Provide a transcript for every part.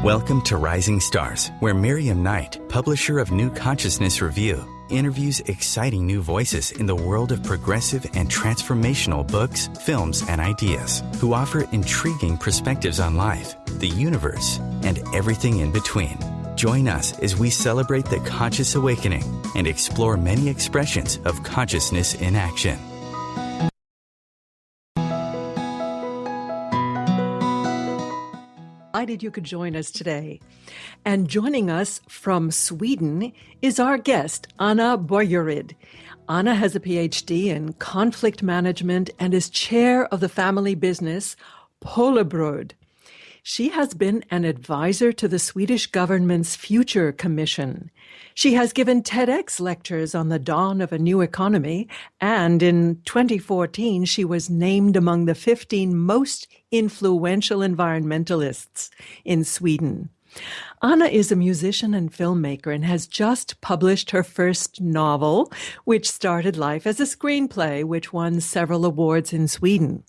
Welcome to Rising Stars, where Miriam Knight, publisher of New Consciousness Review, interviews exciting new voices in the world of progressive and transformational books, films, and ideas, who offer intriguing perspectives on life, the universe, and everything in between. Join us as we celebrate the conscious awakening and explore many expressions of consciousness in action. Delighted you could join us today. And joining us from Sweden is our guest, Anna Borgeryd. Anna has a PhD in conflict management and is chair of the family business Borgeryd. She has been an advisor to the Swedish government's Future Commission. She has given TEDx lectures on the dawn of a new economy, and in 2014, she was named among the 15 most influential environmentalists in Sweden. Anna is a musician and filmmaker and has just published her first novel, which started life as a screenplay, which won several awards in Sweden.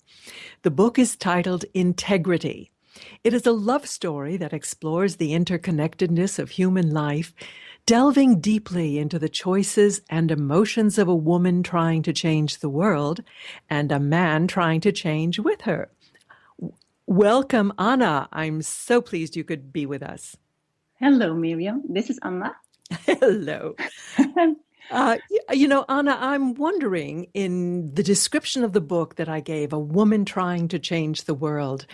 The book is titled Integrity. It is a love story that explores the interconnectedness of human life, delving deeply into the choices and emotions of a woman trying to change the world and a man trying to change with her. Welcome, Anna. I'm so pleased you could be with us. Hello, Miriam. This is Anna. Hello. Anna, I'm wondering, in the description of the book that I gave, A Woman Trying to Change the World,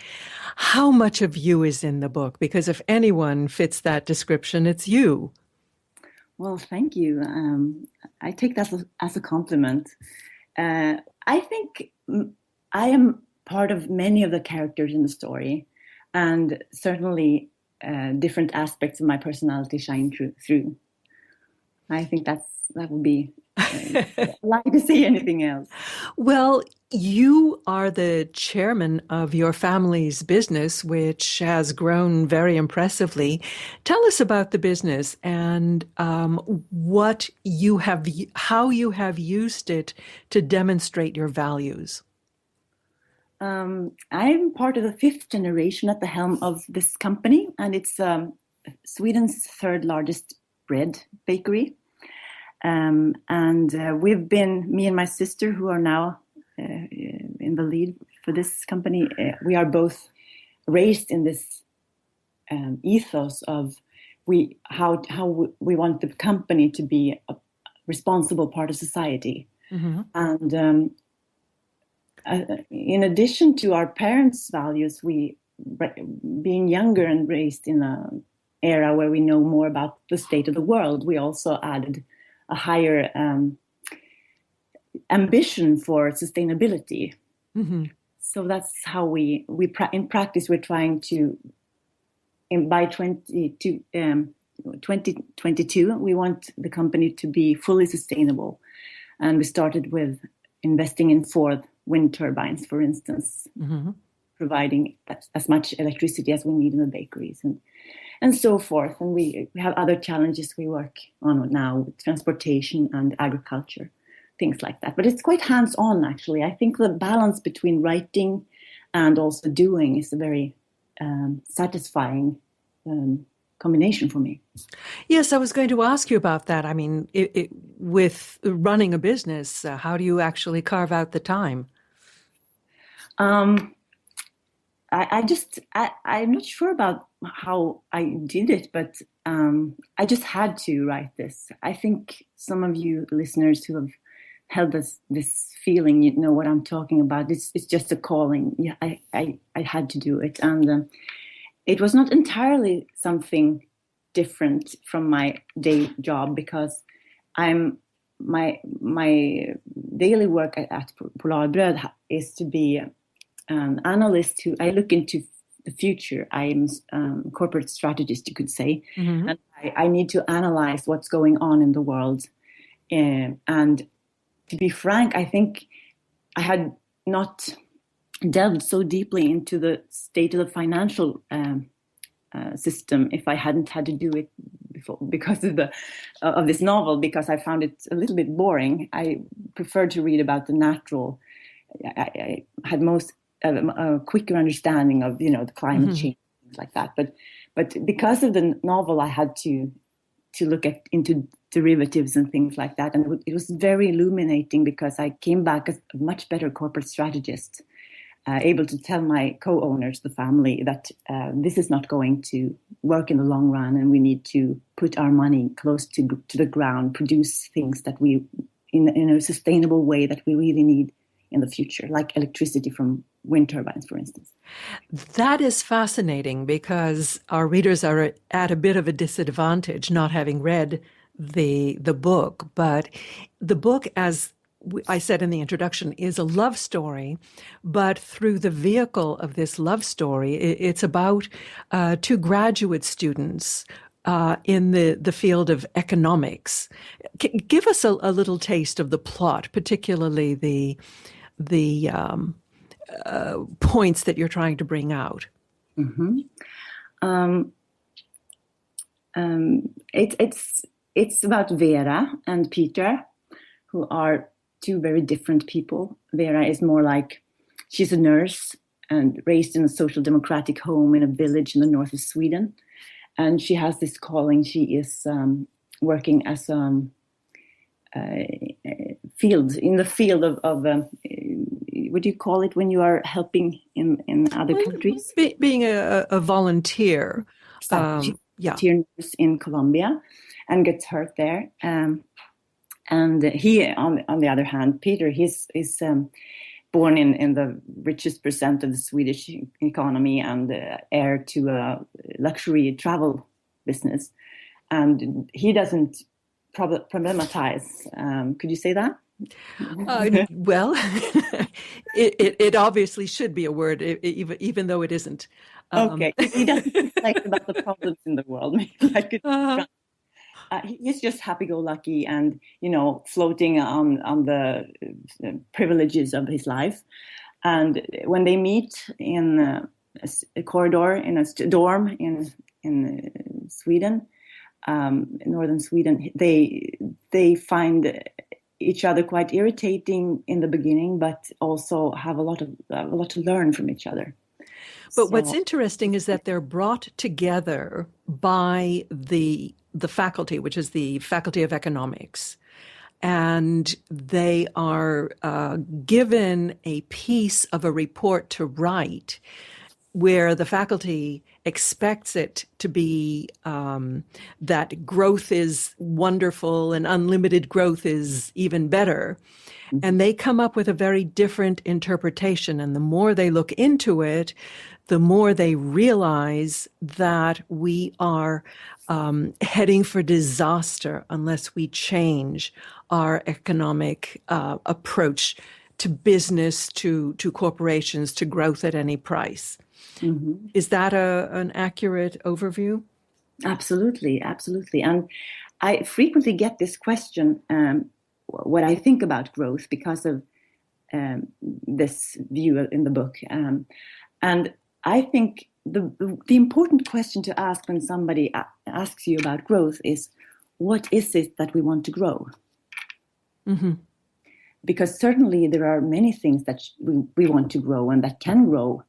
how much of you is in the book? Because if anyone fits that description, it's you. Well, thank you. I take that as a compliment. I think I am part of many of the characters in the story, and certainly different aspects of my personality shine through. I think that would be like to say anything else. Well, you are the chairman of your family's business, which has grown very impressively. Tell us about the business and how you have used it to demonstrate your values. I'm part of the fifth generation at the helm of this company, and it's Sweden's third largest bread bakery. We've been, me and my sister, who are now in the lead for this company, we are both raised in this ethos of how we want the company to be a responsible part of society. Mm-hmm. And in addition to our parents' values, being younger and raised in an era where we know more about the state of the world, we also added a higher ambition for sustainability. Mm-hmm. So that's how in practice, we're trying to, by 2022, we want the company to be fully sustainable. And we started with investing in 4 wind turbines, for instance, mm-hmm. providing as much electricity as we need in the bakeries and so forth. And we have other challenges we work on now with transportation and agriculture, things like that. But it's quite hands-on, actually. I think the balance between writing and also doing is a very satisfying combination for me. Yes, I was going to ask you about that. I mean, with running a business, how do you actually carve out the time? I'm not sure about how I did it, but I just had to write this. I think some of you listeners who have held this feeling, you know what I'm talking about. It's just a calling. Yeah, I had to do it, and it was not entirely something different from my day job, because my daily work at Borgeryd is to be an analyst who I look into the future. I'm a corporate strategist, you could say, mm-hmm. and I need to analyze what's going on in the world. And to be frank, I think I had not delved so deeply into the state of the financial system if I hadn't had to do it before, because of this novel, because I found it a little bit boring. I preferred to read about the natural. I had a quicker understanding of the climate mm-hmm. change, things like that. But But because of the novel, I had to look into derivatives and things like that. And it was very illuminating because I came back as a much better corporate strategist, able to tell my co-owners, the family, that this is not going to work in the long run, and we need to put our money close to the ground, produce things that we, in a sustainable way, that we really need in the future, like electricity from wind turbines, for instance. That is fascinating because our readers are at a bit of a disadvantage not having read the book. But the book, as I said in the introduction, is a love story, but through the vehicle of this love story, it's about two graduate students in the field of economics. Give us a little taste of the plot, particularly the points that you're trying to bring out. Mm-hmm. It's about Vera and Peter, who are two very different people. Vera is more like, she's a nurse and raised in a social democratic home in a village in the north of Sweden. And she has this calling. She is working as in the field of what do you call it when you are helping in other countries? Being a volunteer. Exactly. Volunteer nurse in Colombia, and gets hurt there. And he, on the other hand, Peter, he's born in the richest percent of the Swedish economy and heir to a luxury travel business. And he doesn't problematize. Could you say that? Well, it obviously should be a word, even though it isn't. Okay, he doesn't reflect about the problems in the world. Maybe I could. He's just happy-go-lucky and, floating on the privileges of his life. And when they meet in a corridor in a dorm in Sweden, northern Sweden, they find each other quite irritating in the beginning, but also have a lot to learn from each other. But what's interesting is that they're brought together by the faculty, which is the Faculty of Economics, and they are given a piece of a report to write where the faculty expects it to be that growth is wonderful and unlimited growth is even better. Mm-hmm. And they come up with a very different interpretation. And the more they look into it, the more they realize that we are heading for disaster unless we change our economic approach to business, to corporations, to growth at any price. Mm-hmm. Is that an accurate overview? Absolutely, absolutely. And I frequently get this question, what I think about growth, because of this view in the book. And I think the important question to ask when somebody asks you about growth is, what is it that we want to grow? Mm-hmm. Because certainly there are many things that we want to grow and that can grow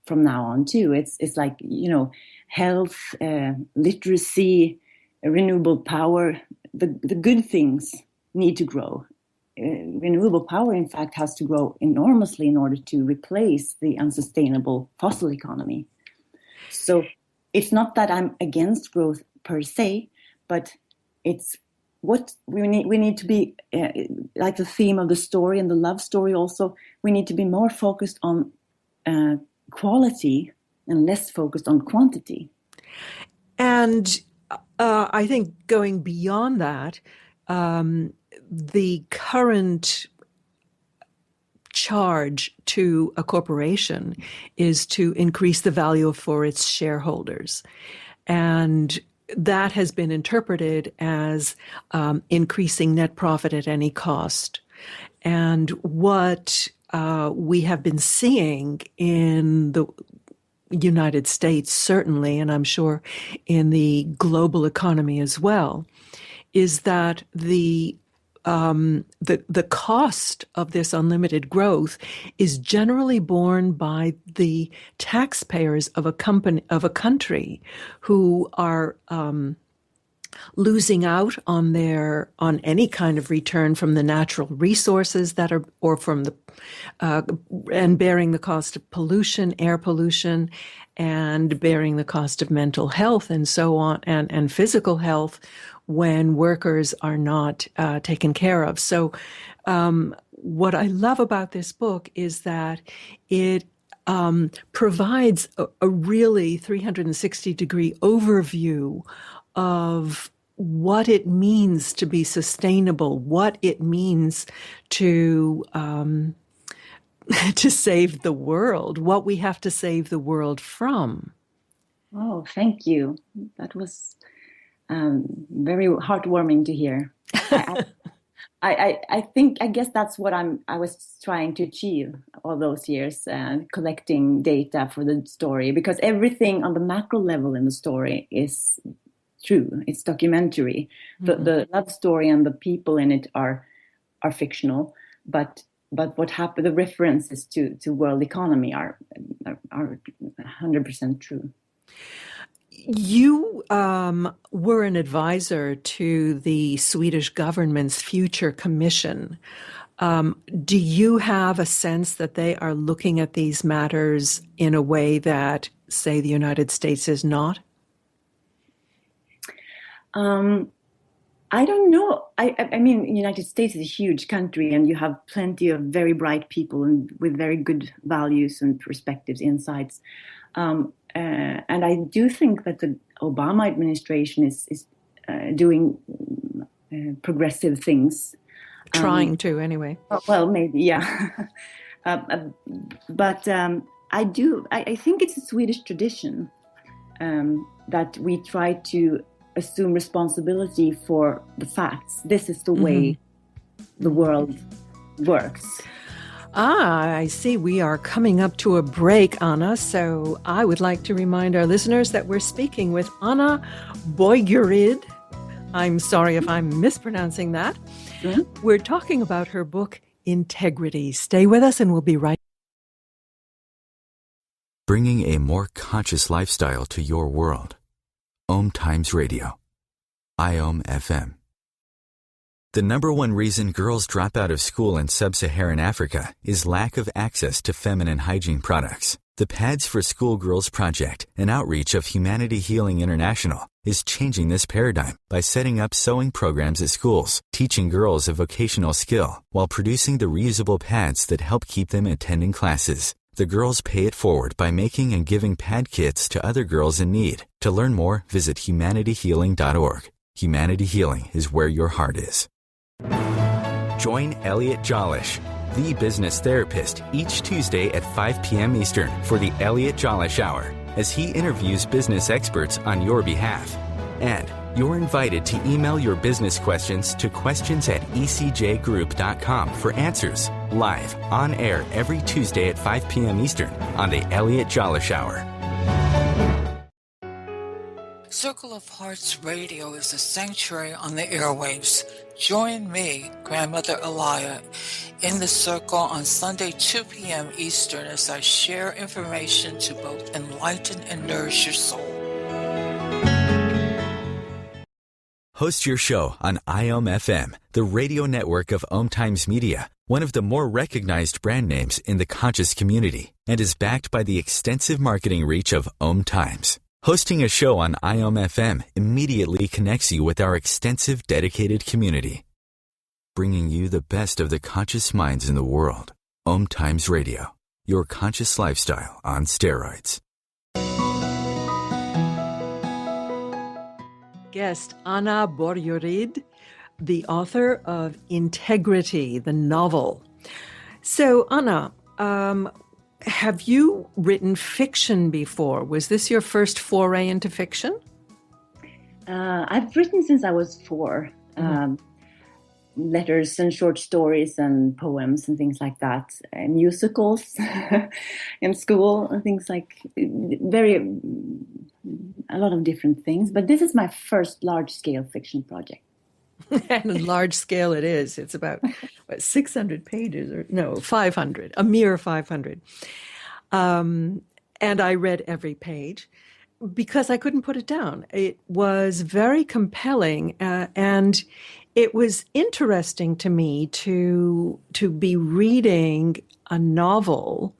from now on too. It's like, health, literacy, renewable power. The good things need to grow. Renewable power, in fact, has to grow enormously in order to replace the unsustainable fossil economy. So it's not that I'm against growth per se, but it's what we need to be, like the theme of the story and the love story also, we need to be more focused on quality and less focused on quantity. And I think going beyond that, the current charge to a corporation is to increase the value for its shareholders. And that has been interpreted as increasing net profit at any cost. And what we have been seeing in the United States, certainly, and I'm sure in the global economy as well, is that the the cost of this unlimited growth is generally borne by the taxpayers of a country who are losing out on any kind of return from the natural resources that are, or from the and bearing the cost of pollution, air pollution, and bearing the cost of mental health and so on, and physical health when workers are not taken care of. So what I love about this book is that it provides a really 360-degree overview of what it means to be sustainable, what it means to save the world, what we have to save the world from. Oh, thank you. That was very heartwarming to hear. I guess that's what I was trying to achieve all those years, collecting data for the story, because everything on the macro level in the story is true. It's documentary. Mm-hmm. The love story and the people in it are fictional, but what happened, the references to world economy are 100% true. You were an advisor to the Swedish government's Future Commission. Do you have a sense that they are looking at these matters in a way that, say, the United States is not? I don't know. I mean, the United States is a huge country, and you have plenty of very bright people and with very good values and perspectives, insights. And I do think that the Obama administration is doing progressive things. Trying to, anyway. Well, maybe, yeah. But I think it's a Swedish tradition that we try to assume responsibility for the facts. This is the way the world works. I see we are coming up to a break, Anna, so I would like to remind our listeners that we're speaking with Anna Borgeryd. I'm sorry if I'm mispronouncing that. Mm-hmm. We're talking about her book, Integrity. Stay with us and we'll be right back. Bringing a more conscious lifestyle to your world. OMTimes Radio. IOM FM. The number one reason girls drop out of school in sub-Saharan Africa is lack of access to feminine hygiene products. The Pads for Schoolgirls Project, an outreach of Humanity Healing International, is changing this paradigm by setting up sewing programs at schools, teaching girls a vocational skill, while producing the reusable pads that help keep them attending classes. The girls pay it forward by making and giving pad kits to other girls in need. To learn more, visit humanityhealing.org. Humanity Healing is where your heart is. Join Elliot Jolish, the business therapist, each Tuesday at 5 p.m. Eastern for the Elliot Jolish Hour, as he interviews business experts on your behalf. And you're invited to email your business questions to questions@ecjgroup.com for answers, live, on air every Tuesday at 5 p.m. Eastern on the Elliot Jolish Hour. Circle of Hearts Radio is a sanctuary on the airwaves. Join me, Grandmother Elia, in the circle on Sunday, 2 p.m. Eastern, as I share information to both enlighten and nourish your soul. Host your show on IOM FM, the radio network of OMTimes Media, one of the more recognized brand names in the conscious community, and is backed by the extensive marketing reach of OMTimes. Hosting a show on IOM FM immediately connects you with our extensive dedicated community, bringing you the best of the conscious minds in the world. OMTimes Radio, your conscious lifestyle on steroids. Guest Anna Borgeryd, the author of Integrity, the novel. So, Anna, have you written fiction before? Was this your first foray into fiction? I've written since I was 4. Letters and short stories and poems and things like that. And musicals in school and things like a lot of different things. But this is my first large-scale fiction project. And a large scale it is. It's about 600 pages, or no, 500, a mere 500. And I read every page because I couldn't put it down. It was very compelling, and it was interesting to me to be reading a novel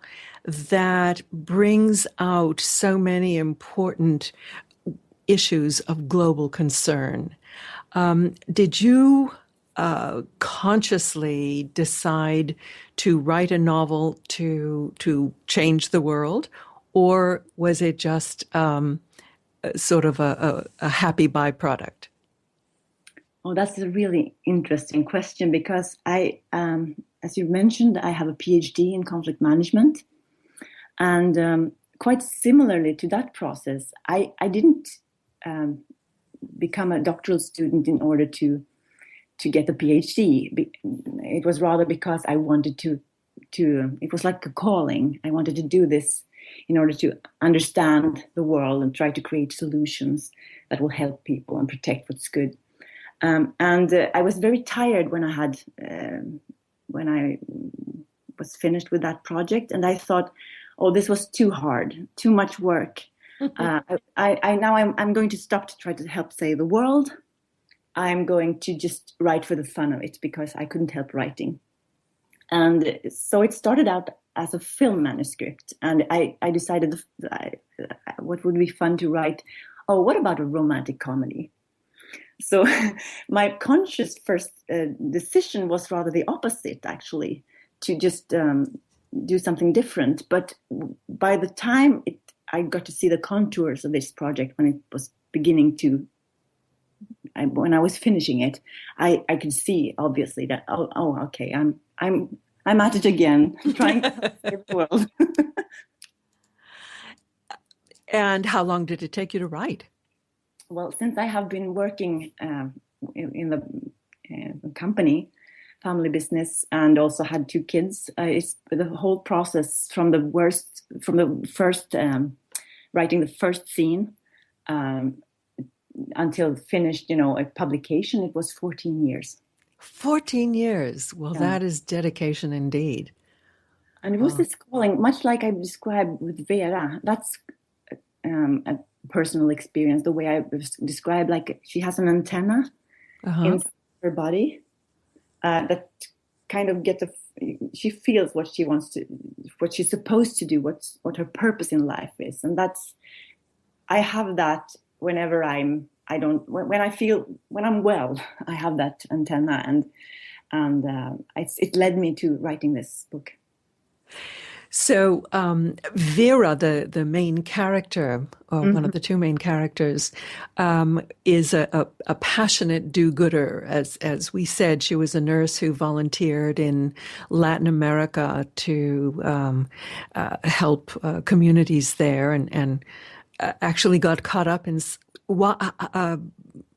that brings out so many important issues of global concern. Did you consciously decide to write a novel to change the world, or was it just sort of a happy byproduct? Oh, that's a really interesting question because as you mentioned, I have a PhD in conflict management, and quite similarly to that process, I didn't become a doctoral student in order to get a PhD. It was rather because I wanted to. It was like a calling. I wanted to do this in order to understand the world and try to create solutions that will help people and protect what's good. And I was very tired when I was finished with that project, and I thought, oh, this was too hard, too much work. I'm going to stop to try to help save the world. I'm going to just write for the fun of it because I couldn't help writing. And so it started out as a film manuscript, and I decided what would be fun to write. Oh, what about a romantic comedy? So my conscious first decision was rather the opposite, actually, to just do something different. But by the time I got to see the contours of this project when it was beginning to, when I was finishing it, I could see obviously that okay, I'm at it again, trying to save the world. And how long did it take you to write? Well, since I have been working in the company, family business, and also had 2 kids, it's the whole process from the first writing the first scene until finished, a publication. It was 14 years. 14 years. Well, that is dedication indeed. And it was this calling, much like I described with Vera. That's a personal experience, the way I describe, like she has an antenna in her body that kind of she feels what she wants to, what she's supposed to do, what her purpose in life is. And I have that whenever when I'm well, I have that antenna, and it led me to writing this book. So Vera, the main character, or one of the 2 main characters, is a passionate do-gooder. As we said, she was a nurse who volunteered in Latin America to help communities there, and actually got caught up in.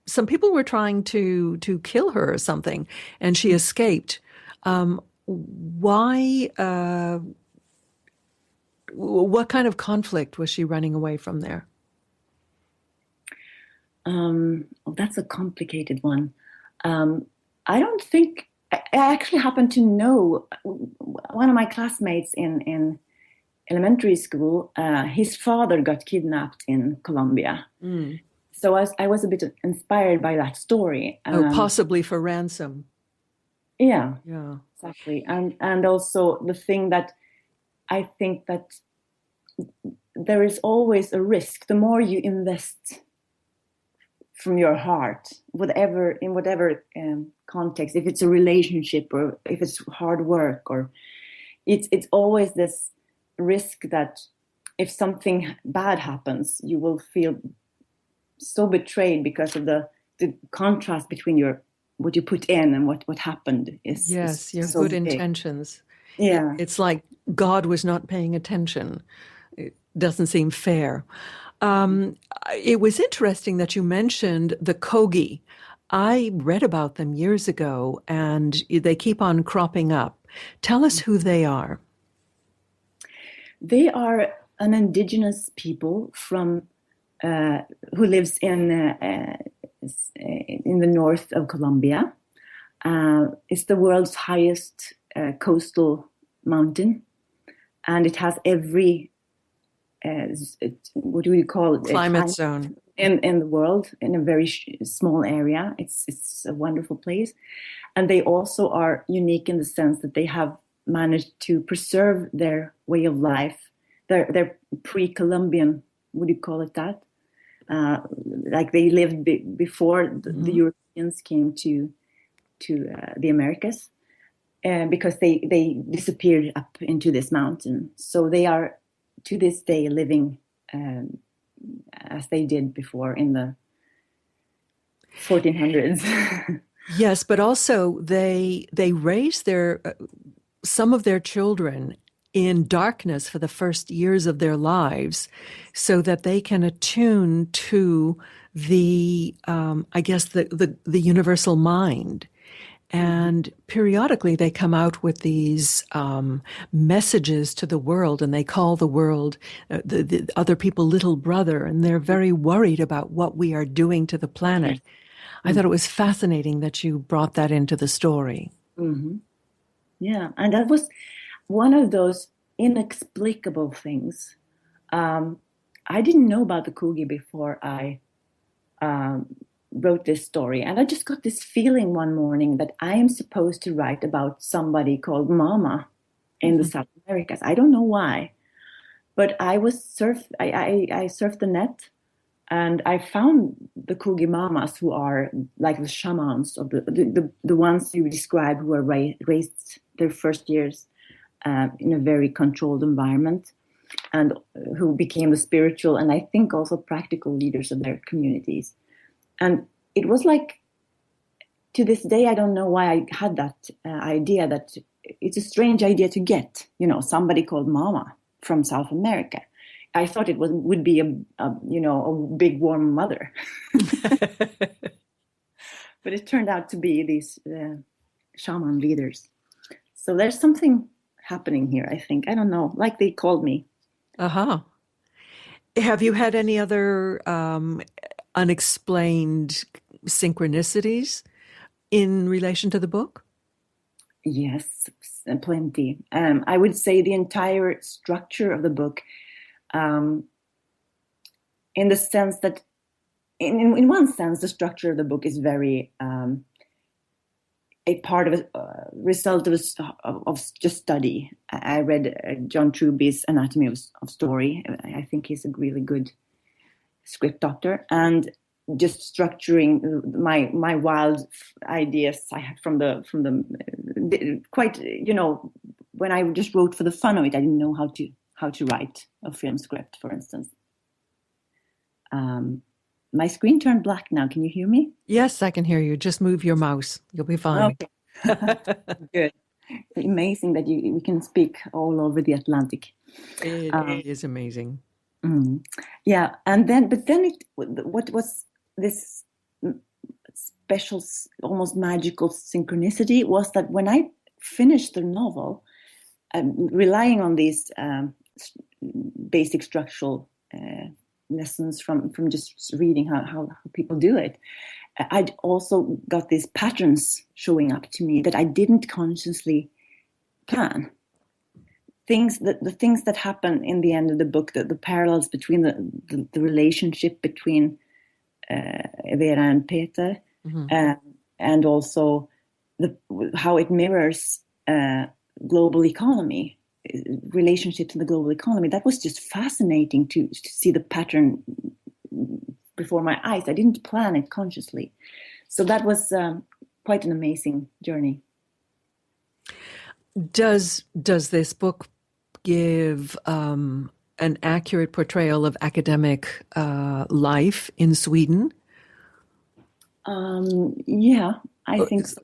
Some people were trying to kill her or something, and she escaped. Why? What kind of conflict was she running away from there? That's a complicated one. I don't think I actually happen to know one of my classmates in elementary school. His father got kidnapped in Colombia. So I was a bit inspired by that story. Possibly for ransom. Yeah, exactly. And also the thing that I think that there is always a risk. The more you invest from your heart, in whatever context, if it's a relationship or if it's hard work, or it's always this risk that if something bad happens, you will feel so betrayed because of the contrast between what you put in and what happened. Is your so good big. intentions. Yeah, it's like God was not paying attention. It doesn't seem fair. It was interesting that you mentioned the Kogi. I read about them years ago, and they keep on cropping up. Tell us who they are. They are an indigenous people from who lives in in the north of Colombia. It's the world's highest coastal mountain, and it has every what do we call it? Climate zone in the world in a very small area. It's a wonderful place, and they also are unique in the sense that they have managed to preserve their way of life, their pre-Columbian, would you call it that? Like they lived before the Europeans came to the Americas, because they disappeared up into this mountain. So they are to this day living as they did before in the 1400s. Yes, but also they raise their some of their children in darkness for the first years of their lives, so that they can attune to the I guess the universal mind. And periodically they come out with these messages to the world, and they call the world, the other people, little brother, and they're very worried about what we are doing to the planet. I thought it was fascinating that you brought that into the story. Mm-hmm. Yeah, and that was one of those inexplicable things. I didn't know about the Coogee before I wrote this story, and I just got this feeling one morning that I am supposed to write about somebody called Mama in the South Americas. I don't know why, but I surfed the net, and I found the Coogee Mamas, who are like the shamans of the ones you describe, who are raised their first years in a very controlled environment, and who became the spiritual and I think also practical leaders of their communities. And it was like, to this day, I don't know why I had that idea, that it's a strange idea to get, somebody called Mama from South America. I thought it would be a big warm mother. But it turned out to be these shaman leaders. So there's something happening here, I think. I don't know, like they called me. Uh-huh. Have you had any other unexplained synchronicities in relation to the book? Yes, plenty. I would say the entire structure of the book, in the sense that, in one sense, the structure of the book is very a part of a result of just study. I read John Truby's Anatomy of Story. I think he's a really good script doctor, and just structuring my wild ideas I had from the quite, when I just wrote for the fun of it, I didn't know how to write a film script, for instance. My screen turned black now. Can you hear me? Yes, I can hear you. Just move your mouse. You'll be fine. Okay. Good. Amazing that we can speak all over the Atlantic. It is amazing. Yeah, what was this special, almost magical synchronicity was that when I finished the novel, relying on these basic structural lessons from just reading how people do it, I'd also got these patterns showing up to me that I didn't consciously plan. The things that happen in the end of the book, the parallels between the relationship between Vera and Peter, and also how it mirrors global economy, relationships in the global economy. That was just fascinating to see the pattern before my eyes. I didn't plan it consciously. So that was quite an amazing journey. Does this book give an accurate portrayal of academic life in Sweden? Yeah, I think so.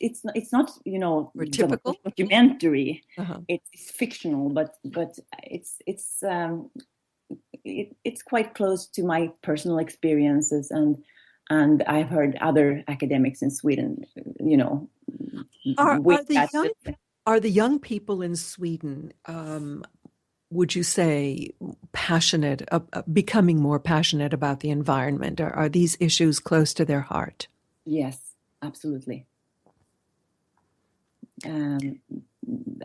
It's not typical documentary. It's fictional, but it's quite close to my personal experiences, and I've heard other academics in Sweden, Are the young people in Sweden would you say, passionate, becoming more passionate about the environment? Are these issues close to their heart? Yes, absolutely.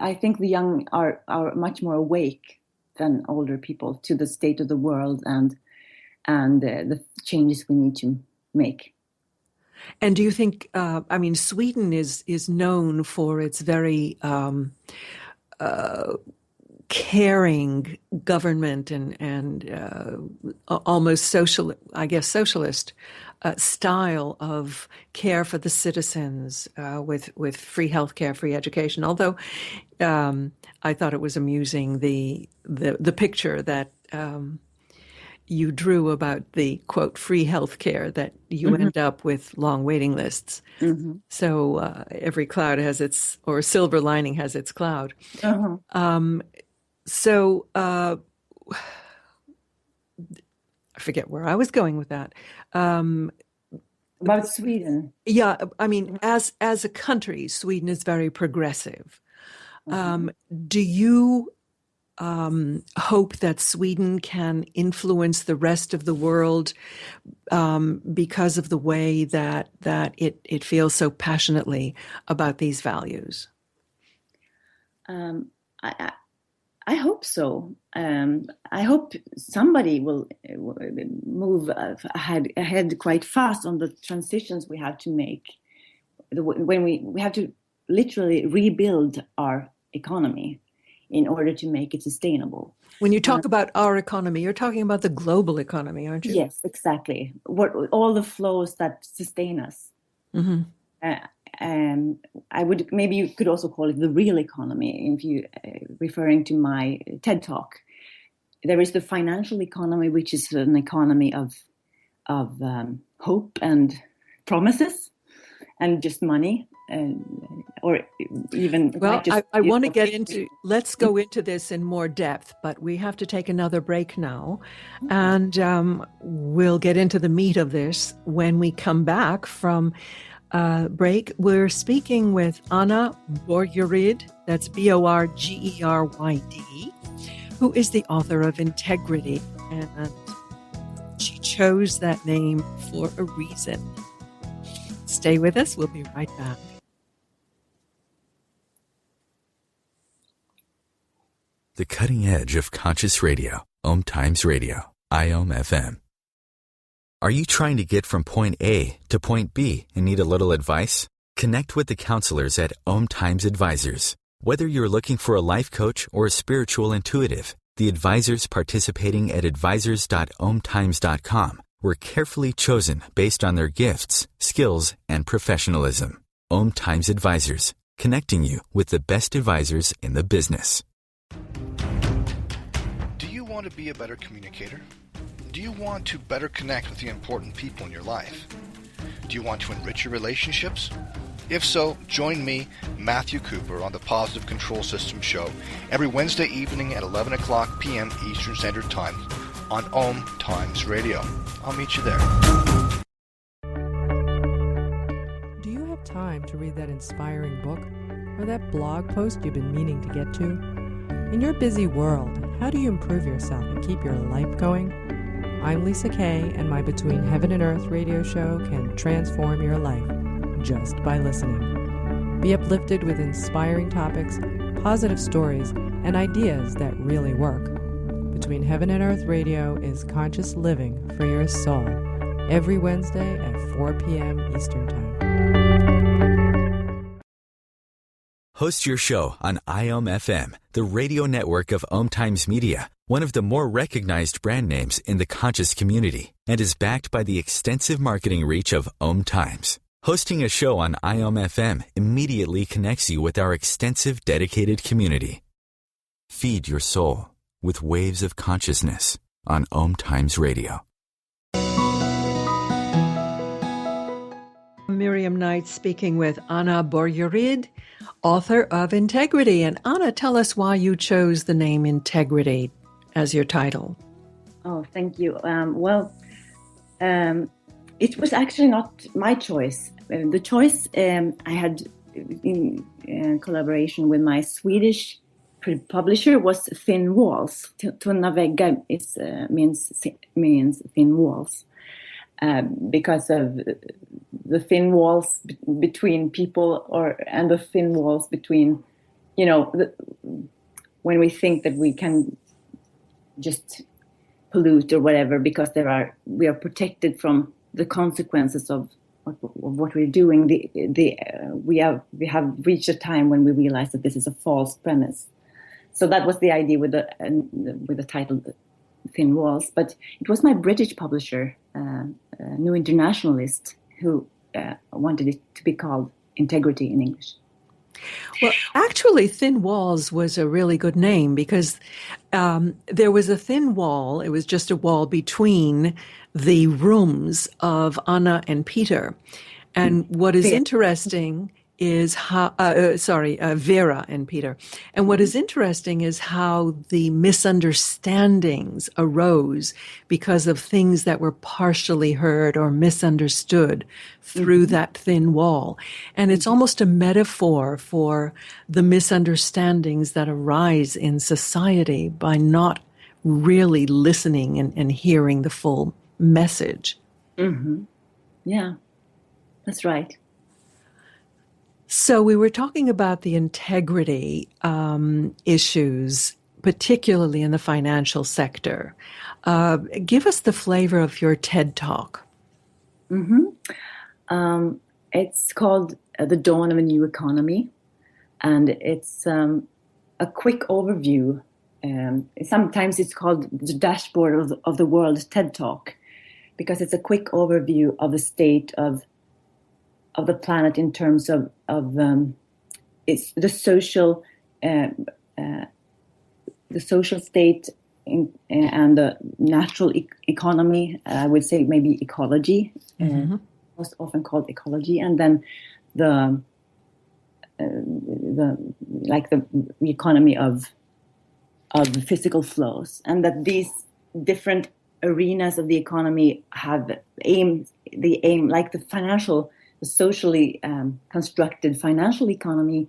I think the young are much more awake than older people to the state of the world and the changes we need to make. And do you think? I mean, Sweden is known for its very caring government and almost socialist style of care for the citizens with free healthcare, free education. Although I thought it was amusing the picture that you drew about the quote free healthcare that you end up with long waiting lists. So every cloud has its, or silver lining has its cloud. So I forget where I was going with that. About Sweden. Yeah, I mean, as a country, Sweden is very progressive. Do you hope that Sweden can influence the rest of the world because of the way that it feels so passionately about these values? I hope so. I hope somebody will move ahead quite fast on the transitions we have to make. When we have to literally rebuild our economy in order to make it sustainable. When you talk about our economy, you're talking about the global economy, aren't you? Yes, exactly. All the flows that sustain us. I would, maybe you could also call it the real economy, if you referring to my TED talk. There is the financial economy, which is an economy of hope and promises, and just money, or even. Well, I want to get into. Let's go into this in more depth, but we have to take another break now, and we'll get into the meat of this when we come back from. Break. We're speaking with Anna Borgeryd, that's Borgeryd, who is the author of Integrity, and she chose that name for a reason. Stay with us. We'll be right back. The cutting edge of conscious radio, OMTimes Radio, IOM FM. Are you trying to get from point A to point B and need a little advice? Connect with the counselors at OMTimes Advisors. Whether you're looking for a life coach or a spiritual intuitive, the advisors participating at advisors.omtimes.com were carefully chosen based on their gifts, skills, and professionalism. OMTimes Advisors, connecting you with the best advisors in the business. Do you want to be a better communicator? Do you want to better connect with the important people in your life? Do you want to enrich your relationships? If so, join me, Matthew Cooper, on the Positive Control System Show every Wednesday evening at 11 o'clock p.m. Eastern Standard Time on OMTimes Radio. I'll meet you there. Do you have time to read that inspiring book or that blog post you've been meaning to get to? In your busy world, how do you improve yourself and keep your life going? I'm Lisa Kay, and my Between Heaven and Earth radio show can transform your life just by listening. Be uplifted with inspiring topics, positive stories, and ideas that really work. Between Heaven and Earth radio is conscious living for your soul, every Wednesday at 4 p.m. Eastern Time. Host your show on IOM FM, the radio network of OMTimes Media, one of the more recognized brand names in the conscious community, and is backed by the extensive marketing reach of OMTimes. Hosting a show on IOM FM immediately connects you with our extensive dedicated community. Feed your soul with waves of consciousness on OMTimes Radio. Miriam Knight speaking with Anna Borgeryd, author of Integrity. And Anna, tell us why you chose the name Integrity as your title. Oh, thank you. It was actually not my choice. The choice I had in collaboration with my Swedish publisher was Thin Walls. Tunna väggar means thin walls, because of the thin walls between people, and the thin walls between, when we think that we can just pollute or whatever, because we are protected from the consequences of what we're doing. We have reached a time when we realize that this is a false premise. So that was the idea with the title Thin Walls. But it was my British publisher, New Internationalist, who wanted it to be called Integrity in English. Well, actually, Thin Walls was a really good name, because there was a thin wall. It was just a wall between the rooms of Anna and Peter. And what is interesting is how, Vera and Peter. And what is interesting is how the misunderstandings arose because of things that were partially heard or misunderstood through that thin wall. And it's almost a metaphor for the misunderstandings that arise in society by not really listening and hearing the full message. Mm-hmm. Yeah, that's right. So we were talking about the integrity issues, particularly in the financial sector. Give us the flavor of your TED Talk. Mm-hmm. It's called The Dawn of a New Economy, and it's a quick overview. Sometimes it's called the Dashboard of the World TED Talk, because it's a quick overview of the state of the planet in terms of it's the social state and the natural economy. I would say maybe ecology, most often called ecology, and then the economy of physical flows, and that these different arenas of the economy have the aim, like the socially constructed financial economy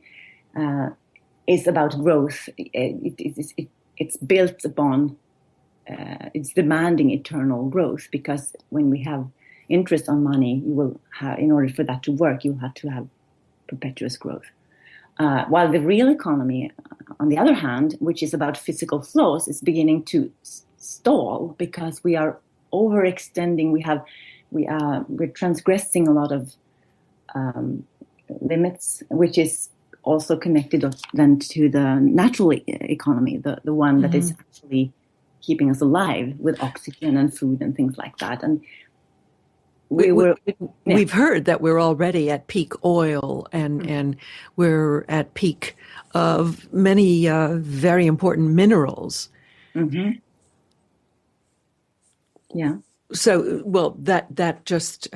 is about growth. It's built upon, it's demanding eternal growth, because when we have interest on money, you will have, in order for that to work, you have to have perpetuous growth. While the real economy, on the other hand, which is about physical flows, is beginning to stall, because we are overextending. We're transgressing a lot of limits, which is also connected then to the natural economy, the one that is actually keeping us alive with oxygen and food and things like that. And we've heard that we're already at peak oil, and we're at peak of many very important minerals. Mm-hmm. Yeah. So, well, that just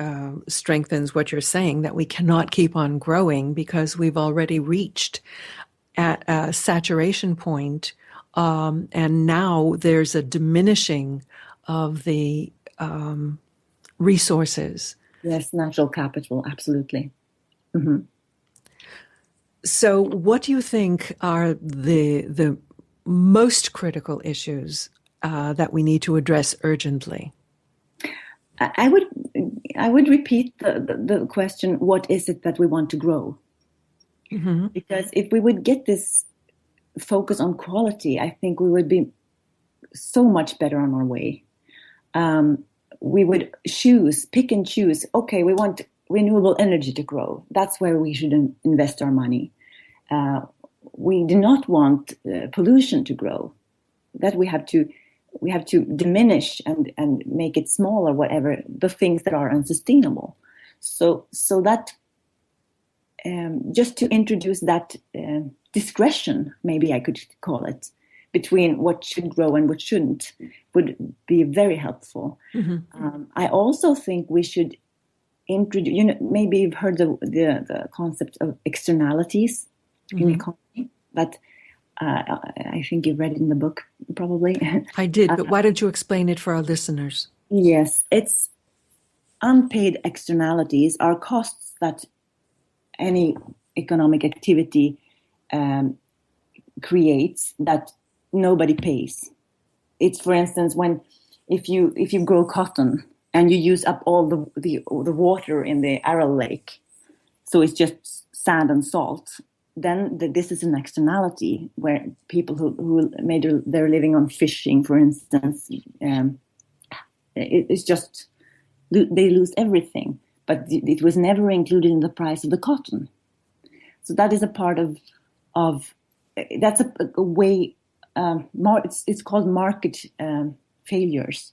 strengthens what you're saying, that we cannot keep on growing because we've already reached at a saturation point, and now there's a diminishing of the resources. Yes, natural capital, absolutely. Mm-hmm. So, what do you think are the most critical issues that we need to address urgently? I would repeat the question: what is it that we want to grow? Mm-hmm. Because if we would get this focus on quality, I think we would be so much better on our way. We would pick and choose. Okay, we want renewable energy to grow. That's where we should invest our money. We do not want pollution to grow. That we have to diminish and make it small, or whatever, the things that are unsustainable. So that just to introduce that discretion, maybe I could call it, between what should grow and what shouldn't, would be very helpful. Mm-hmm. I also think we should introduce, maybe you've heard the concept of externalities in the economy, but I think you've read it in the book, probably. I did, but why don't you explain it for our listeners? Yes, it's unpaid externalities are costs that any economic activity creates that nobody pays. It's, for instance, if you grow cotton and you use up all the water in the Aral Lake, so it's just sand and salt, then this is an externality where people who made their living on fishing, for instance, it's just they lose everything. But it was never included in the price of the cotton. So that is a part of that's a way. It's called market failures,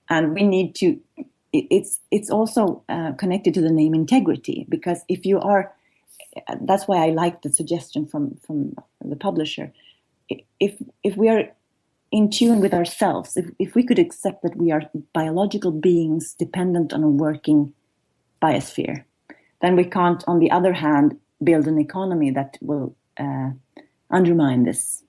and we need to. It's also connected to the name integrity, because if you are, that's why I like the suggestion from the publisher. If we are in tune with ourselves, if we could accept that we are biological beings dependent on a working biosphere, then we can't, on the other hand, build an economy that will undermine this.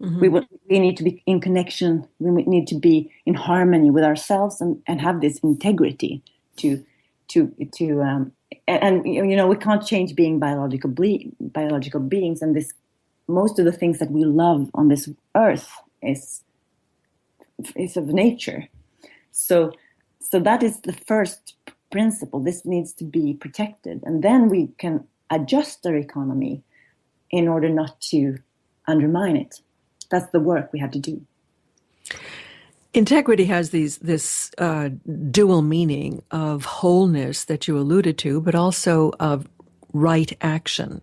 Mm-hmm. We need to be in connection. We need to be in harmony with ourselves and have this integrity to and we can't change being biological beings, and this most of the things that we love on this earth is of nature. So that is the first principle. This needs to be protected, and then we can adjust our economy in order not to undermine it. That's the work we have to do. Integrity has this dual meaning of wholeness that you alluded to, but also of right action.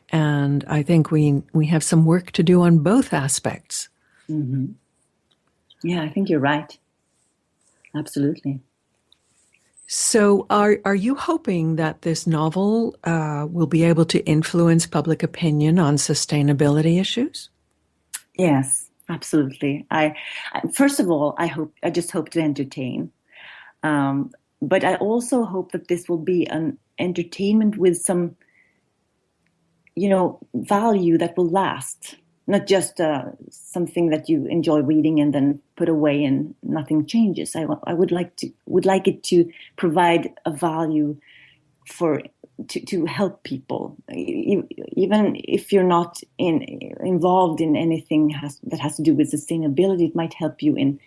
And I think we have some work to do on both aspects. Mm-hmm. Yeah, I think you're right. Absolutely. So are you hoping that this novel will be able to influence public opinion on sustainability issues? Yes, absolutely. I first of all, I just hope to entertain. But I also hope that this will be an entertainment with some, value that will last. Not just something that you enjoy reading and then put away and nothing changes. I would like it to provide a value to help people, even if you're not involved in anything that has to do with sustainability. It might help you in,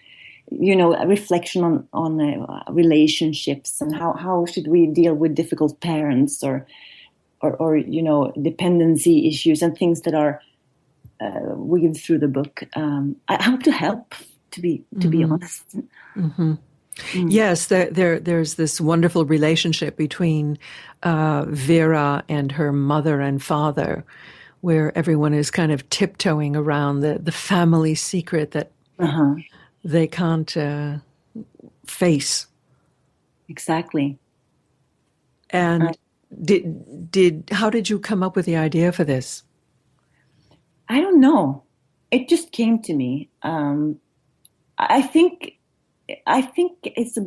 a reflection on relationships and how should we deal with difficult parents or dependency issues and things that are weaved through the book. I hope to help, to be honest. Mm-hmm. Mm. Yes, there's this wonderful relationship between Vera and her mother and father, where everyone is kind of tiptoeing around the family secret that they can't face. Exactly. And how did you come up with the idea for this? I don't know. It just came to me. I think it's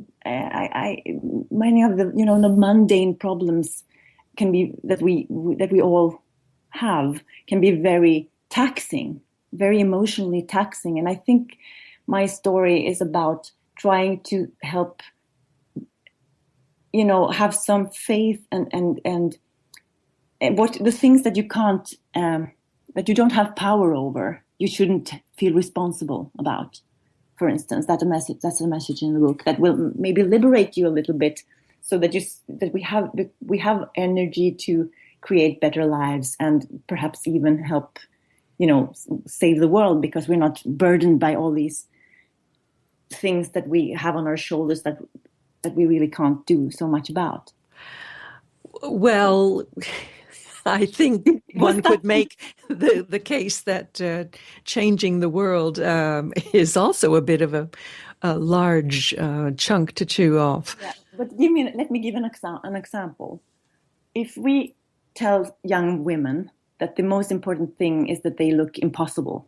many of the the mundane problems can be that we all have can be very taxing, very emotionally taxing, and I think my story is about trying to help have some faith and what the things that you can't that you don't have power over, you shouldn't feel responsible about. For instance, that's a message in the book that will maybe liberate you a little bit, so that we have energy to create better lives and perhaps even help, save the world, because we're not burdened by all these things that we have on our shoulders that we really can't do so much about. Well, I think one could make the case that changing the world is also a bit of a large chunk to chew off. Yeah, but let me give an example. If we tell young women that the most important thing is that they look impossible,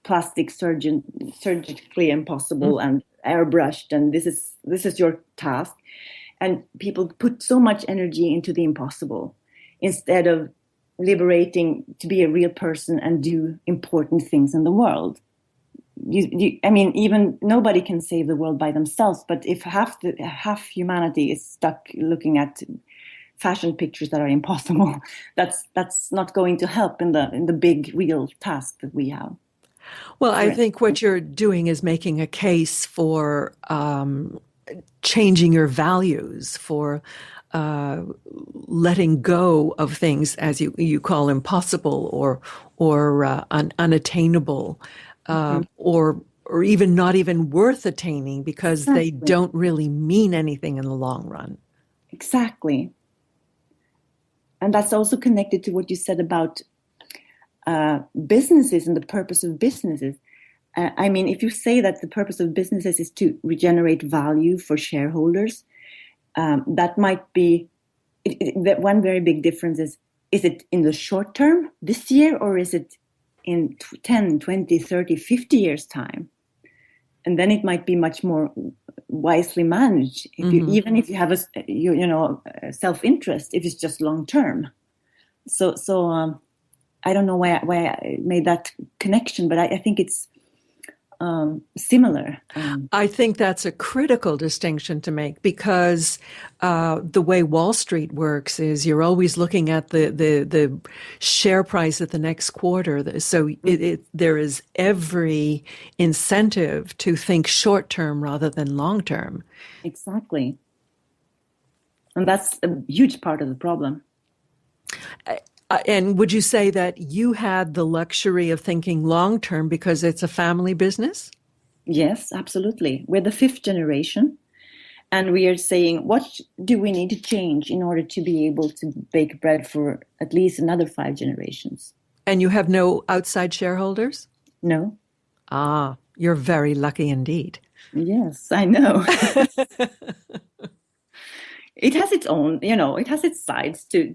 plastic surgically impossible and airbrushed, and this is your task, and people put so much energy into the impossible, instead of liberating to be a real person and do important things in the world. Even nobody can save the world by themselves, but if half humanity is stuck looking at fashion pictures that are impossible. That's not going to help in the big real task that we have. Well, I think what you're doing is making a case for changing your values, for letting go of things as you call impossible or unattainable, or even not even worth attaining because they don't really mean anything in the long run. Exactly. And that's also connected to what you said about businesses and the purpose of businesses. I mean, if you say that the purpose of businesses is to regenerate value for shareholders, that might be that one very big difference is it in the short term this year, or is it in 10, 20, 30, 50 years time? And then it might be much more wisely managed, even if you have a self-interest, if it's just long term. So I don't know why I made that connection, but I think it's similar. I think that's a critical distinction to make because the way Wall Street works is you're always looking at the share price at the next quarter. So there is every incentive to think short term rather than long term. Exactly. And that's a huge part of the problem. And would you say that you had the luxury of thinking long term because it's a family business? Yes, absolutely. We're the 5th generation, and we are saying, what do we need to change in order to be able to bake bread for at least another 5 generations? And you have no outside shareholders? No. Ah, you're very lucky indeed. Yes, I know. It has its own, it has its sides to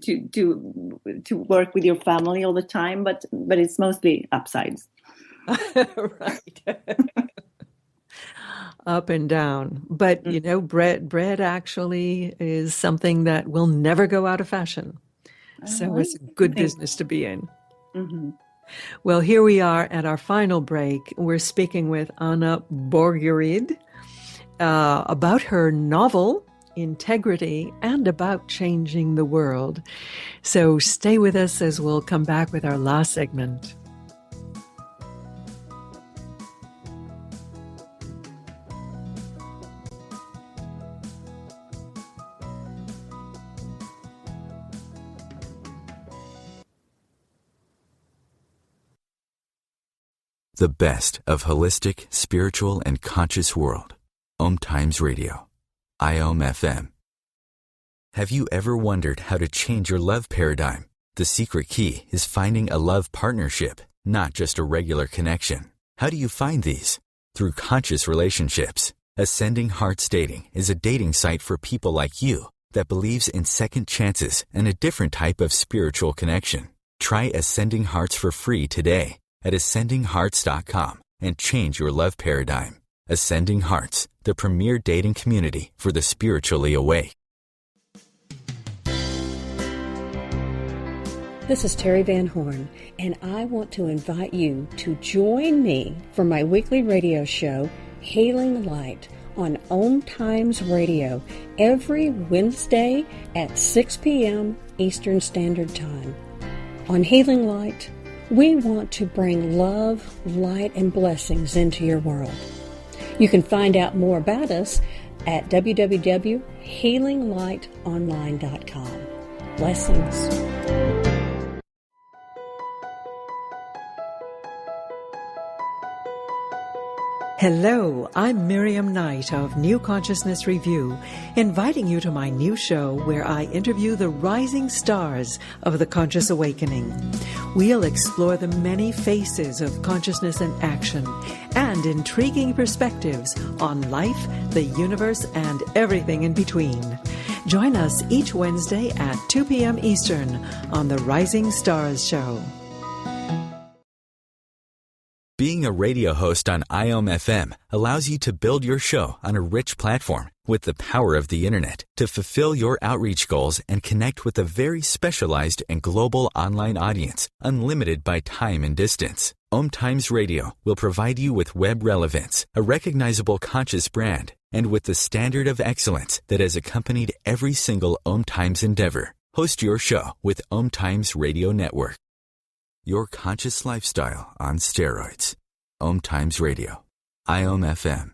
work with your family all the time, but it's mostly upsides. Right. Up and down. But, bread actually is something that will never go out of fashion. So it's a good business to be in. Mm-hmm. Well, here we are at our final break. We're speaking with Anna Borgeryd about her novel, Integrity, and about changing the world. So stay with us as we'll come back with our last segment. The best of holistic, spiritual, and conscious world. OMTimes Radio. IOM FM. Have you ever wondered how to change your love paradigm? The secret key is finding a love partnership, not just a regular connection. How do you find these? Through conscious relationships. Ascending Hearts Dating is a dating site for people like you that believes in second chances and a different type of spiritual connection. Try Ascending Hearts for free today at ascendinghearts.com and change your love paradigm. Ascending Hearts, the premier dating community for the spiritually awake. This is Terry Van Horn, and I want to invite you to join me for my weekly radio show, Hailing Light, on OMTimes Radio every Wednesday at 6 p.m. Eastern Standard Time. On Hailing Light, we want to bring love, light, and blessings into your world. You can find out more about us at www.healinglightonline.com. Blessings. Hello, I'm Miriam Knight of New Consciousness Review, inviting you to my new show where I interview the rising stars of the conscious awakening. We'll explore the many faces of consciousness in action and intriguing perspectives on life, the universe, and everything in between. Join us each Wednesday at 2 p.m. Eastern on the Rising Stars Show. Being a radio host on IOM FM allows you to build your show on a rich platform with the power of the internet to fulfill your outreach goals and connect with a very specialized and global online audience, unlimited by time and distance. OMTimes Radio will provide you with web relevance, a recognizable conscious brand, And with the standard of excellence that has accompanied every single OMTimes endeavor, host your show with OMTimes Radio Network. Your conscious lifestyle on steroids. OMTimes Radio. IOM FM.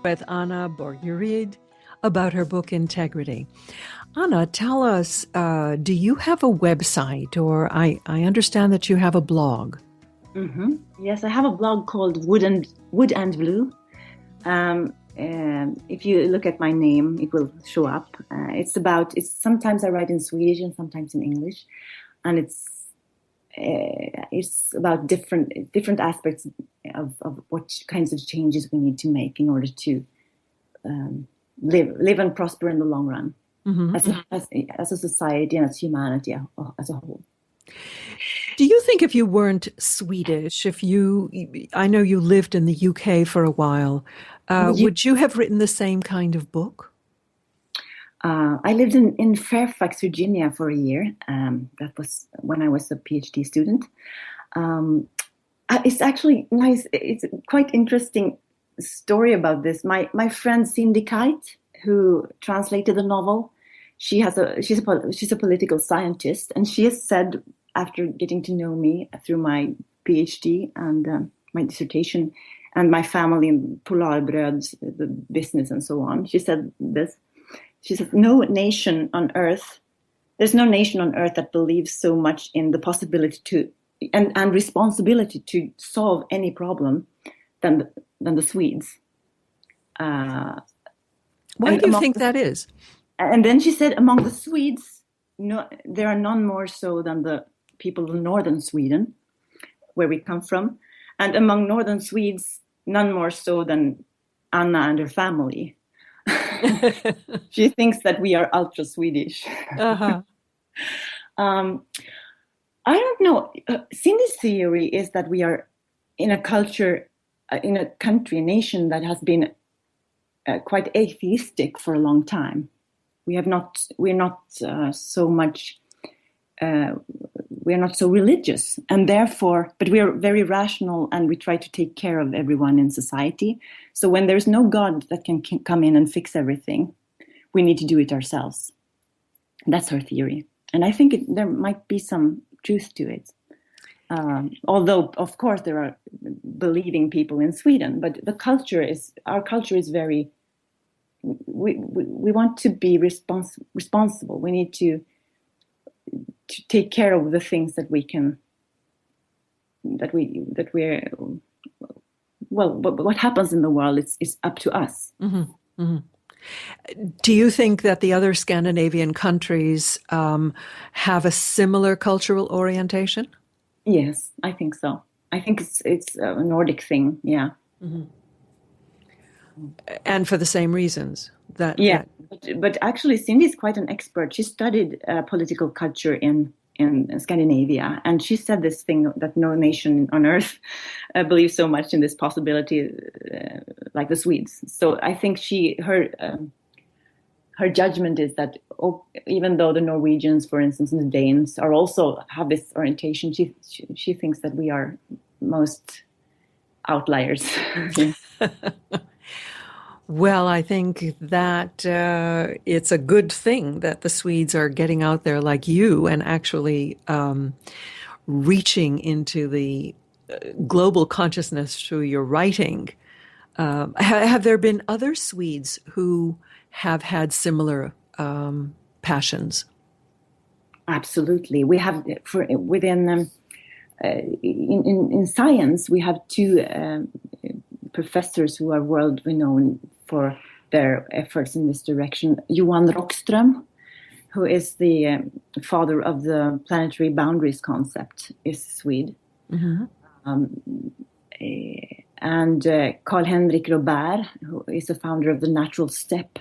With Anna Borgeryd about her book Integrity. Anna, tell us, do you have a website, or I understand that you have a blog? Mm-hmm. Yes, I have a blog called Wood and Blue. If you look at my name, it will show up. It's sometimes I write in Swedish and sometimes in English, and it's about different aspects of what kinds of changes we need to make in order to live and prosper in the long run, as a society and as humanity as a whole. Do you think if you weren't Swedish, I know you lived in the UK for a while, would you have written the same kind of book? I lived in Fairfax, Virginia for a year. That was when I was a PhD student. It's actually nice. It's a quite interesting story about this. My friend Cindy Kite, who translated the novel, she's a political scientist, and she has said, after getting to know me through my PhD and my dissertation and my family in Polarbröd, the business and so on, she said this. She said, there's no nation on earth that believes so much in the possibility to and responsibility to solve any problem than the Swedes. Why do you think that is? And then she said, among the Swedes, there are none more so than the people of northern Sweden, where we come from. And among northern Swedes, none more so than Anna and her family. She thinks that we are ultra Swedish. Uh-huh. I don't know. Cindy's theory is that we are in a culture, in a country, a nation that has been quite atheistic for a long time. We're not so much. We're not so religious, and therefore, but we are very rational, and we try to take care of everyone in society. So when there's no God that can come in and fix everything, we need to do it ourselves. That's her theory, and I think there might be some truth to it. Although, of course, there are believing people in Sweden, but our culture is very. We want to be responsible. We need to take care of the things that what happens in the world is up to us. Mm-hmm. Mm-hmm. Do you think that the other Scandinavian countries have a similar cultural orientation? Yes, I think so. I think it's a Nordic thing. Yeah. Mm-hmm. And for the same reasons. But actually, Cindy is quite an expert. She studied political culture in Scandinavia, and she said this thing that no nation on earth believes so much in this possibility like the Swedes. So I think her judgment is that even though the Norwegians, for instance, and the Danes also have this orientation, she thinks that we are most outliers. Well, I think that it's a good thing that the Swedes are getting out there like you and actually reaching into the global consciousness through your writing. Have there been other Swedes who have had similar passions? Absolutely. We have in science, we have two professors who are world renowned for their efforts in this direction. Johan Rockström, who is the father of the planetary boundaries concept, is Swede. Mm-hmm. And Carl-Henrik Robert, who is the founder of the Natural Step,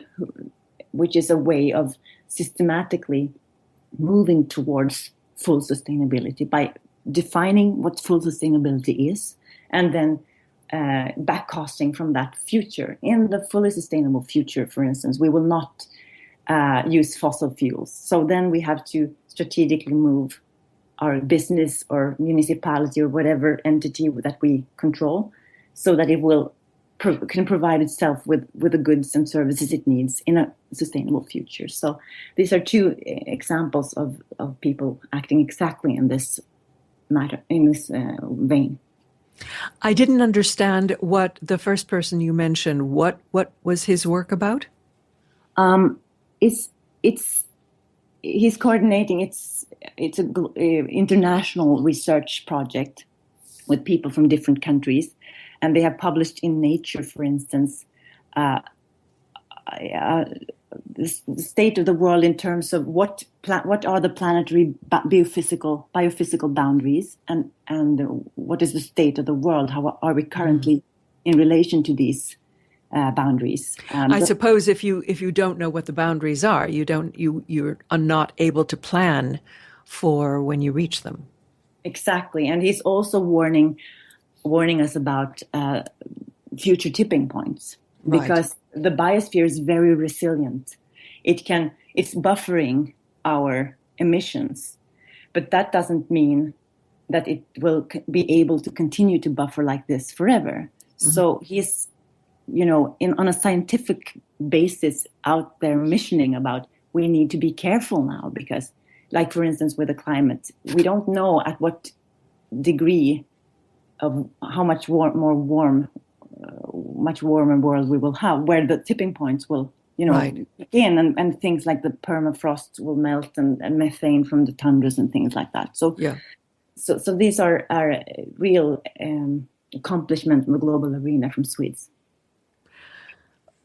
which is a way of systematically moving towards full sustainability by defining what full sustainability is and then backcasting from that future. In the fully sustainable future, for instance, we will not use fossil fuels. So then we have to strategically move our business or municipality or whatever entity that we control so that it will can provide itself with the goods and services it needs in a sustainable future. So these are two examples of people acting exactly in this matter, in this vein. I didn't understand what the first person you mentioned. What was his work about? It's he's coordinating. It's a international research project with people from different countries, and they have published in Nature, for instance, the state of the world in terms of what are the planetary biophysical boundaries, and what is the state of the world? How are we currently in relation to these boundaries? I suppose if you don't know what the boundaries are, you're not able to plan for when you reach them. Exactly, and he's also warning us about future tipping points, because the biosphere is very resilient. It's buffering our emissions, but that doesn't mean that it will be able to continue to buffer like this forever. Mm-hmm. So he's, on a scientific basis out there missioning about we need to be careful now, because, like for instance with the climate, we don't know at what degree of how much much warmer world we will have, where the tipping points will, begin, and things like the permafrost will melt, and methane from the tundras and things like that. So, so these are real accomplishments in the global arena from Swedes.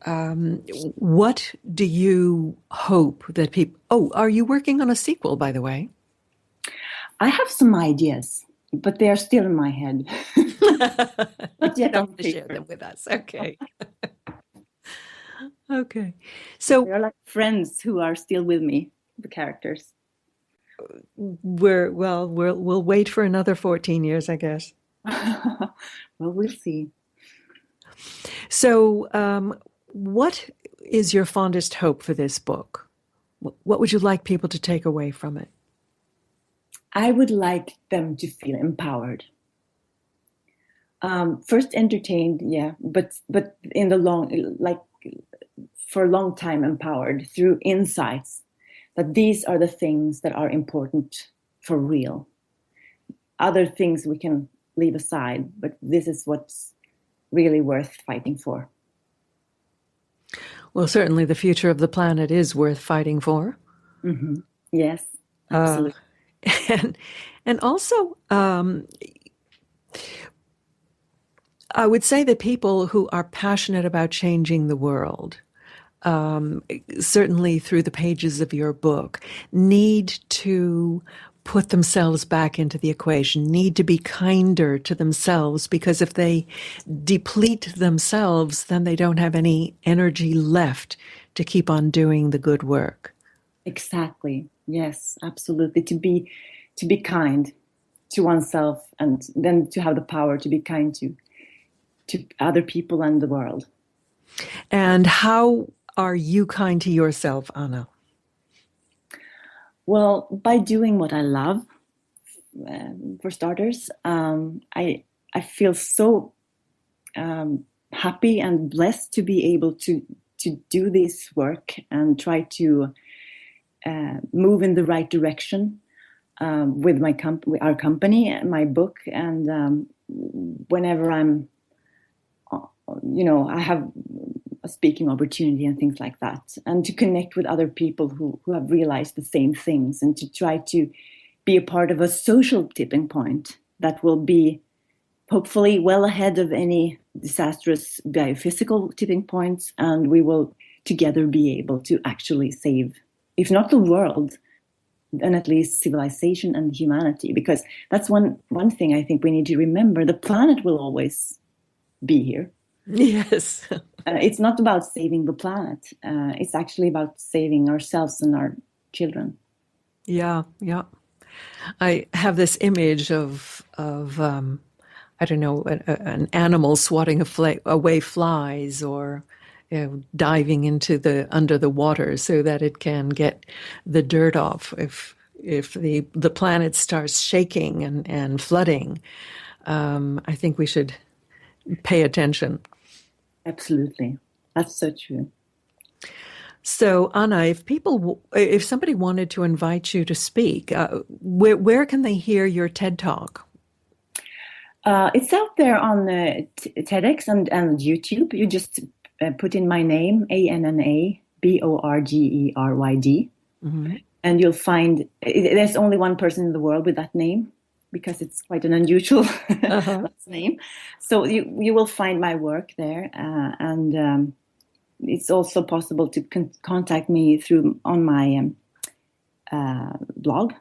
What do you hope that people? Oh, are you working on a sequel, by the way? I have some ideas, but they are still in my head. You don't have to share them with us. Okay. Okay. So they're like friends who are still with me, the characters. We'll wait for another 14 years, I guess. Well, we'll see. So, what is your fondest hope for this book? What would you like people to take away from it? I would like them to feel empowered. First entertained, but in the for a long time empowered through insights that these are the things that are important for real. Other things we can leave aside, but this is what's really worth fighting for. Well, certainly the future of the planet is worth fighting for. Mm-hmm. Yes, absolutely. And also, I would say that people who are passionate about changing the world, certainly through the pages of your book, need to put themselves back into the equation, need to be kinder to themselves, because if they deplete themselves, then they don't have any energy left to keep on doing the good work. Exactly. Yes, absolutely. To be kind to oneself, and then to have the power to be kind to other people and the world. And how are you kind to yourself, Anna? Well, by doing what I love, for starters. I feel so happy and blessed to be able to do this work and try to move in the right direction with our company and my book. And whenever I'm, I have a speaking opportunity and things like that, and to connect with other people who have realized the same things, and to try to be a part of a social tipping point that will be hopefully well ahead of any disastrous biophysical tipping points, and we will together be able to actually save, if not the world, then at least civilization and humanity. Because that's one thing I think we need to remember: the planet will always be here. Yes. It's not about saving the planet. It's actually about saving ourselves and our children. Yeah, yeah. I have this image of I don't know, an animal swatting away flies, or diving into under the water so that it can get the dirt off if the planet starts shaking and flooding. I think we should pay attention. Absolutely. That's so true. So, Anna, if somebody wanted to invite you to speak, where can they hear your TED Talk? It's out there on TEDx and YouTube. You just put in my name, ANNA BORGERYD, and you'll find there's only one person in the world with that name because it's quite an unusual last name. So you will find my work there, and it's also possible to contact me on my blog.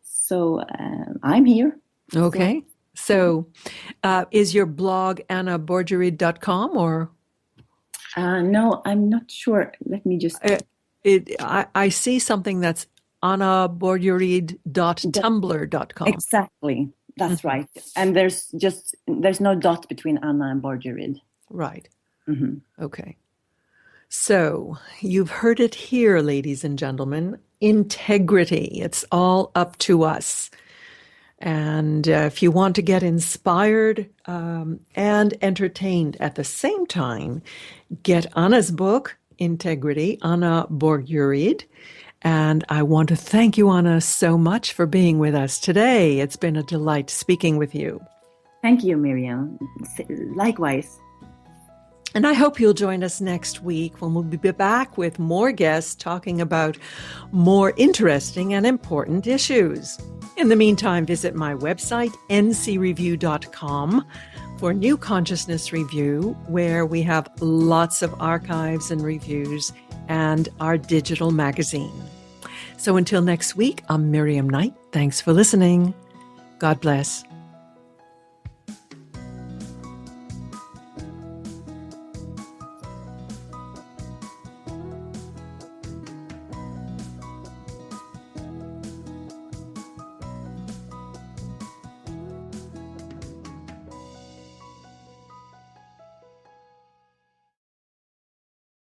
So I'm here. Okay. So is your blog annaborgeryd.com or? No, I'm not sure. Let me just... I see something that's annaborgeryd.tumblr.com. Exactly. That's right. And there's no dot between Anna and Borgeryd. Right. Okay. So you've heard it here, ladies and gentlemen. Integrity. It's all up to us. And if you want to get inspired and entertained at the same time, get Anna's book, Integrity, Anna Borgeryd. And I want to thank you, Anna, so much for being with us today. It's been a delight speaking with you. Thank you, Miriam. Likewise. And I hope you'll join us next week when we'll be back with more guests talking about more interesting and important issues. In the meantime, visit my website, ncreview.com, for New Consciousness Review, where we have lots of archives and reviews and our digital magazine. So until next week, I'm Miriam Knight. Thanks for listening. God bless.